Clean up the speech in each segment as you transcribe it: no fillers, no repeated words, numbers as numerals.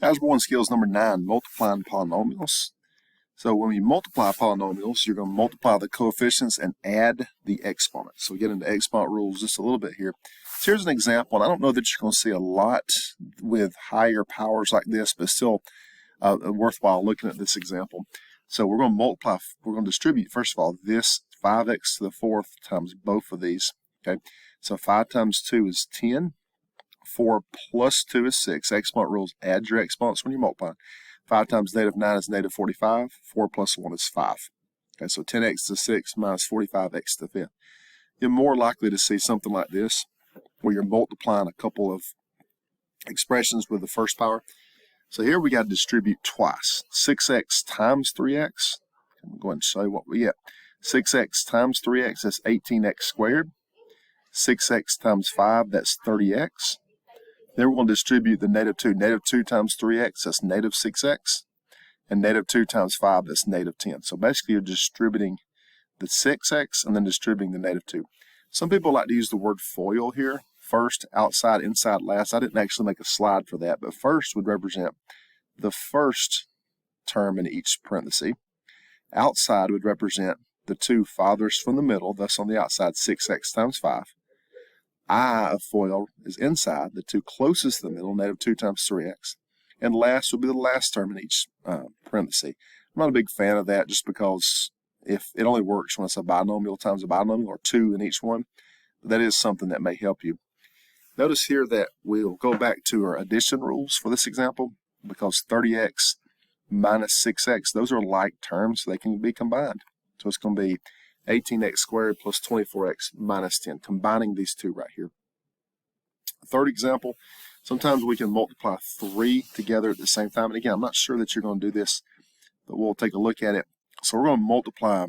Algebra 1 skills number 9, multiplying polynomials. So when we multiply polynomials, you're going to multiply the coefficients and add the exponents. So we get into exponent rules just a little bit here. So here's an example, and I don't know that you're going to see a lot with higher powers like this, but still worthwhile looking at this example. So we're going to distribute, first of all, this 5x to the fourth times both of these. Okay, so 5 times 2 is 10. 4 plus 2 is 6. Exponent rules, add your exponents when you multiply. 5 times -9 is -45. 4 plus 1 is 5. Okay, so 10x to the 6 minus 45x to the 5th. You're more likely to see something like this, where you're multiplying a couple of expressions with the first power. So here we got to distribute twice. 6x times 3x. I'm going to show you what we get. 6x times 3x, that's 18x squared. 6x times 5, that's 30x. Then we're going to distribute the -2. -2 times 3x, that's -6x. And -2 times 5, that's -10. So basically you're distributing the 6x and then distributing the -2. Some people like to use the word FOIL here. First, outside, inside, last. I didn't actually make a slide for that, but first would represent the first term in each parenthesis. Outside would represent the two farthest from the middle, thus on the outside, 6x times 5. I of FOIL is inside, the two closest to the middle, -2 times 3x. And last would be the last term in each parenthesis. I'm not a big fan of that just because if it only works when it's a binomial times a binomial or 2 in each one. But that is something that may help you. Notice here that we'll go back to our addition rules for this example because 30x minus 6x, those are like terms, so they can be combined. So it's going to be 18x squared plus 24x minus 10, combining these two right here. Third example, sometimes we can multiply 3 together at the same time. And again, I'm not sure that you're going to do this, but we'll take a look at it. So we're going to multiply,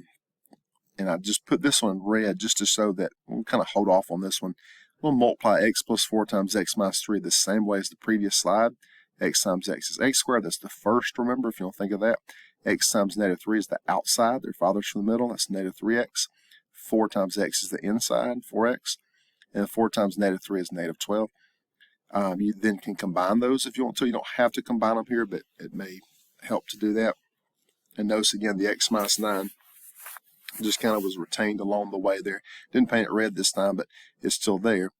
and I just put this one in red just to show that we'll kind of hold off on this one. We'll multiply x plus 4 times x minus 3 the same way as the previous slide. X times x is x squared. That's the first, remember, if you don't think of that. X times -3 is the outside. They're farthest from the middle. That's -3x. 4 times x is the inside, 4x. And 4 times -3 is -12. You then can combine those if you want to. You don't have to combine them here, but it may help to do that. And notice again, the x minus 9 just kind of was retained along the way there. Didn't paint it red this time, but it's still there.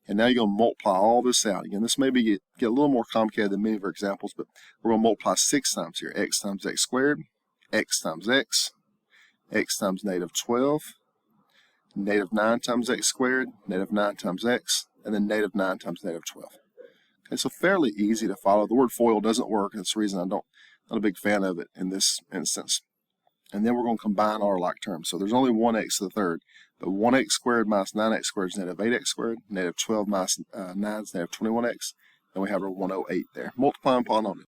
And now you're going to multiply all this out. Again, this may get a little more complicated than many of our examples, but we're going to multiply 6 times here. X times x squared, x times x times -12, -9 times x squared, -9 times x, and then -9 times -12. Okay, so fairly easy to follow. The word FOIL doesn't work. That's the reason I'm not a big fan of it in this instance. And then we're going to combine our like terms. So there's only 1x to the third. But 1x squared minus 9x squared is -8x squared. -12 minus 9 is -21x. And we have our 108 there. Multiplying polynomial.